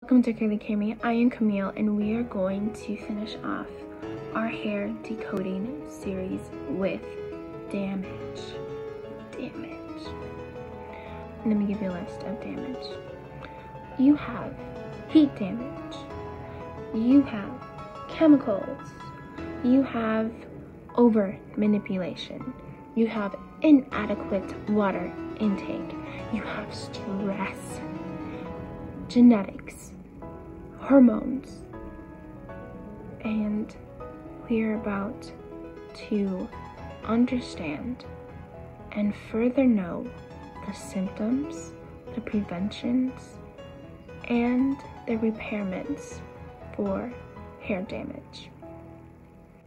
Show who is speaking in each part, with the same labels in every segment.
Speaker 1: Welcome to Curly Cami. I am Camille, and we are going to finish off our hair decoding series with damage. Let me give you a list of damage. You have heat damage. You have chemicals. You have over manipulation. You have inadequate water intake. You have stress, genetics, hormones, and we're about to understand and further know the symptoms, the preventions, and the repairments for hair damage.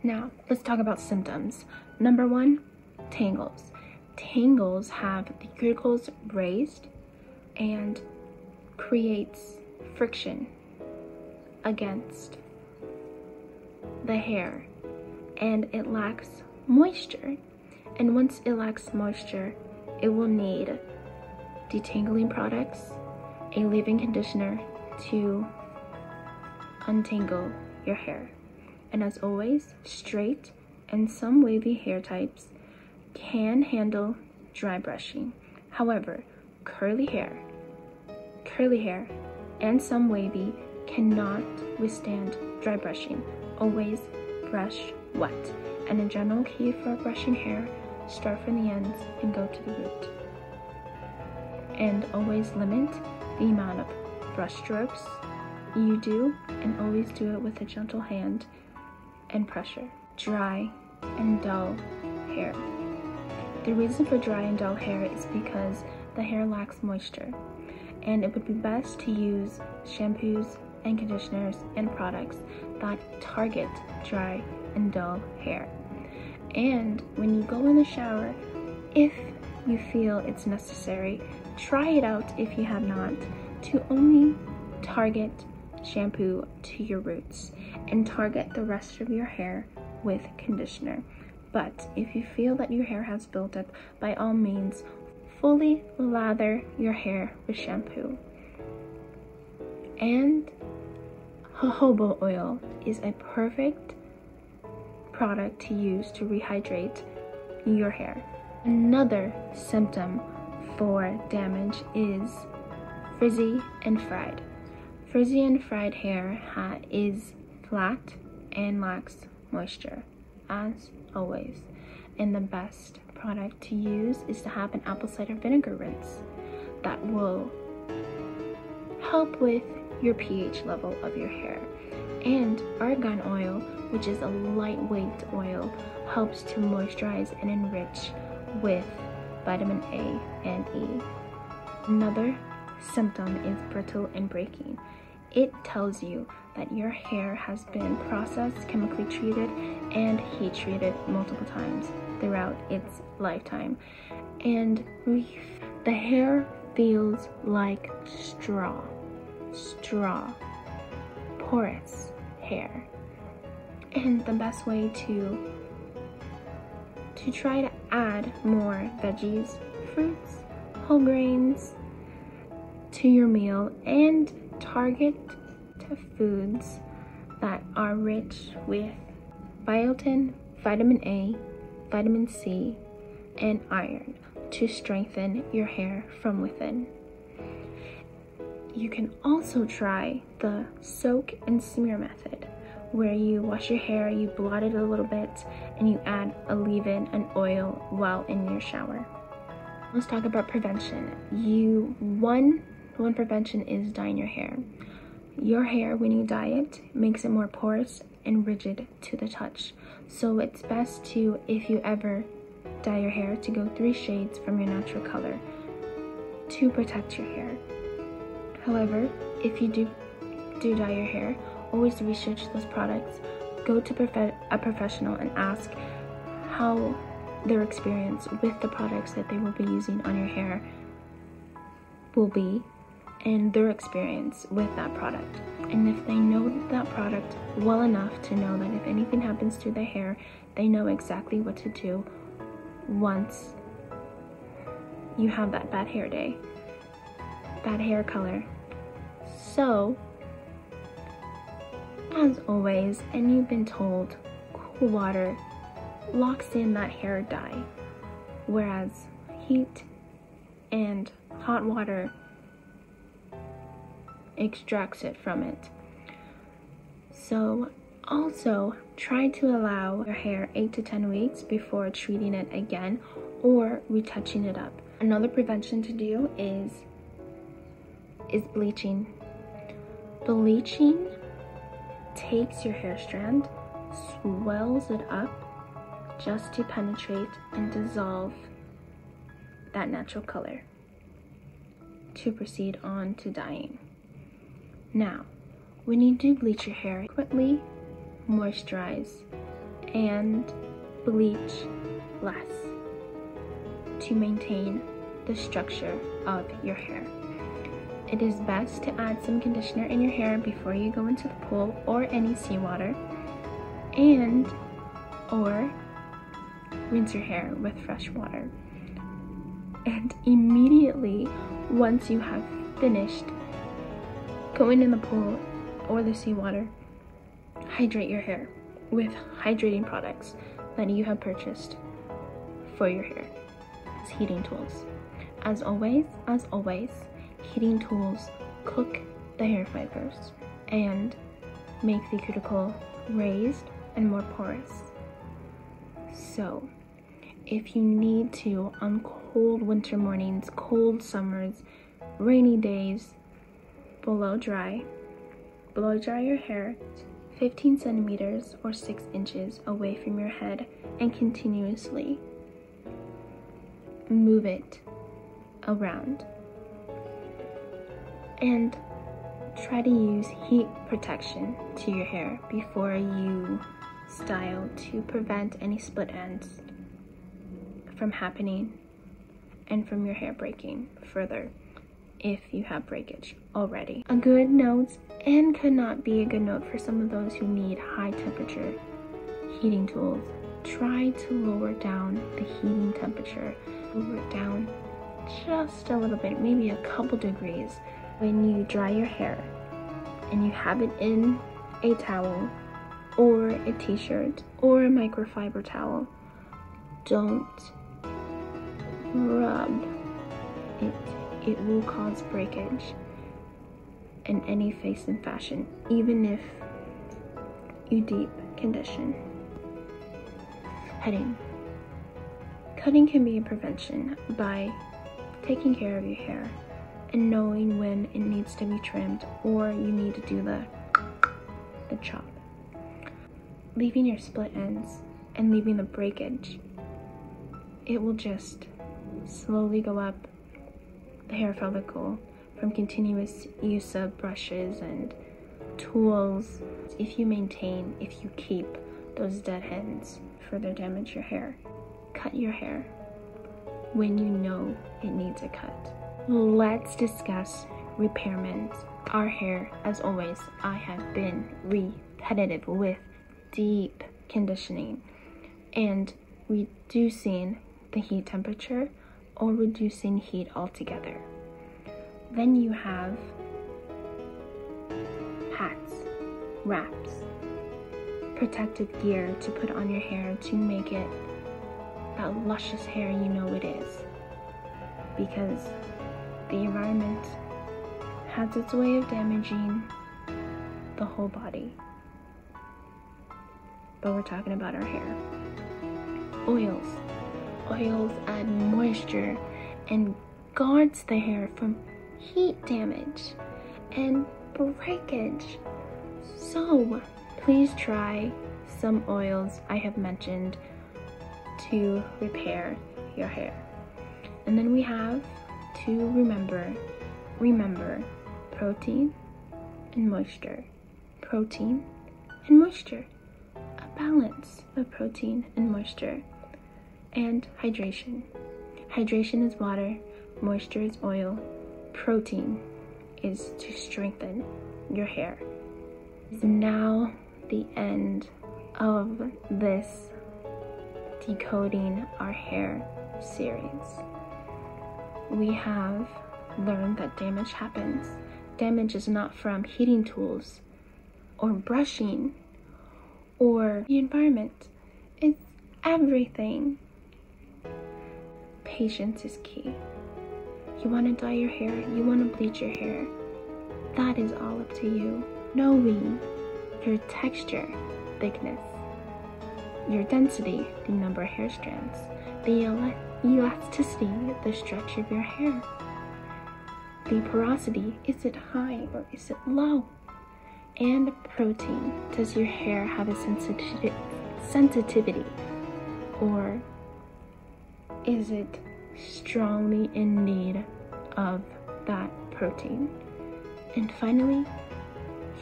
Speaker 1: Now, let's talk about symptoms. Number one, tangles. Tangles have the cuticles raised and creates friction against the hair, and it lacks moisture. And once it lacks moisture, it will need detangling products, a leave-in conditioner to untangle your hair. And as always, straight and some wavy hair types can handle dry brushing. However, curly hair and some wavy cannot withstand dry brushing. Always brush wet. And a general key for brushing hair, start from the ends and go to the root. And always limit the amount of brush strokes you do, and always do it with a gentle hand and pressure. Dry and dull hair. The reason for dry and dull hair is because the hair lacks moisture, and it would be best to use shampoos and conditioners and products that target dry and dull hair. And when you go in the shower, if you feel it's necessary, try it out if you have not, to only target shampoo to your roots and target the rest of your hair with conditioner. But if you feel that your hair has built up, by all means, fully lather your hair with shampoo. And jojoba oil is a perfect product to use to rehydrate your hair. Another symptom for damage is frizzy and fried. Frizzy and fried hair is flat and lacks moisture, as always. And the best product to use is to have an apple cider vinegar rinse that will help with your pH level of your hair. And argan oil, which is a lightweight oil, helps to moisturize and enrich with vitamin A and E. Another symptom is brittle and breaking. It tells you that your hair has been processed, chemically treated, and heat treated multiple times throughout its lifetime. And the hair feels like straw, porous hair. And the best way to try to add more veggies, fruits, whole grains to your meal, and target to foods that are rich with biotin, vitamin A, vitamin C, and iron to strengthen your hair from within. You can also try the soak and smear method, where you wash your hair, you blot it a little bit, and you add a leave-in and oil while in your shower. Let's talk about prevention. One prevention is dyeing your hair. Your hair, when you dye it, makes it more porous and rigid to the touch. So it's best to, if you ever dye your hair, to go 3 shades from your natural color to protect your hair. However, if you do dye your hair, always research those products. Go to a professional and ask how their experience with the products that they will be using on your hair will be, and their experience with that product. And if they know that product well enough to know that if anything happens to their hair, they know exactly what to do once you have that bad hair day, bad hair color. So as always, and you've been told cool water locks in that hair dye, whereas heat and hot water extracts it from it. So also try to allow your hair 8 to 10 weeks before treating it again or retouching it up. Another prevention to do is bleaching. Bleaching takes your hair strand, swells it up just to penetrate and dissolve that natural color to proceed on to dyeing. Now, when you do bleach your hair, quickly moisturize and bleach less to maintain the structure of your hair. It is best to add some conditioner in your hair before you go into the pool or any seawater, or rinse your hair with fresh water. And immediately once you have finished going in the pool or the seawater, hydrate your hair with hydrating products that you have purchased for your hair as heating tools. As always, heating tools cook the hair fibers and make the cuticle raised and more porous. So if you need to, on cold winter mornings, cold summers, rainy days, blow dry your hair 15 centimeters or 6 inches away from your head and continuously move it around. And try to use heat protection to your hair before you style to prevent any split ends from happening and from your hair breaking further if you have breakage already. A good note, and could not be a good note for some of those who need high temperature heating tools, try to lower down the heating temperature. Lower it down just a little bit, maybe a couple degrees. When you dry your hair and you have it in a towel or a t-shirt or a microfiber towel, don't rub it. It will cause breakage in any face and fashion, even if you deep condition. Cutting. Cutting can be a prevention by taking care of your hair and knowing when it needs to be trimmed or you need to do the chop. Leaving your split ends and leaving the breakage, it will just slowly go up the hair follicle from continuous use of brushes and tools. If you keep those dead ends, further damage your hair. Cut your hair when you know it needs a cut. Let's discuss repairment. Our hair, as always, I have been repetitive with deep conditioning and reducing the heat temperature or reducing heat altogether. Then you have hats, wraps, protective gear to put on your hair to make it that luscious hair you know it is, because the environment has its way of damaging the whole body. But we're talking about our hair. Oils add moisture and guards the hair from heat damage and breakage. So please try some oils I have mentioned to repair your hair. And then we have to remember protein and moisture. Protein and moisture. A balance of protein and moisture. And hydration. Hydration is water, moisture is oil, protein is to strengthen your hair. Is now the end of this Decoding Our Hair series. We have learned that damage happens. Damage is not from heating tools, or brushing or the environment. It's everything. Patience is key. You want to dye your hair, you want to bleach your hair, that is all up to you. Knowing your texture, thickness, your density, the number of hair strands, the elasticity, the stretch of your hair, the porosity, is it high or is it low, and protein, does your hair have a sensitivity, or is it strongly in need of that protein? And finally,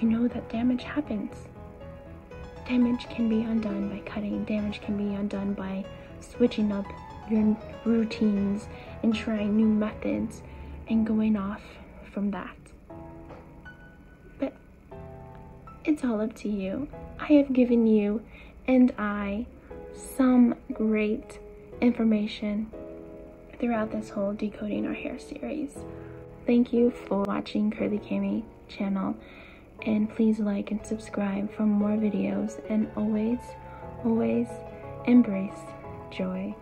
Speaker 1: you know that damage happens. Damage can be undone by cutting. Damage can be undone by switching up your routines and trying new methods and going off from that. But it's all up to you. I have given you and I some great information throughout this whole Decoding Our Hair series. Thank you for watching Curly Cami channel, and please like and subscribe for more videos, and always embrace joy.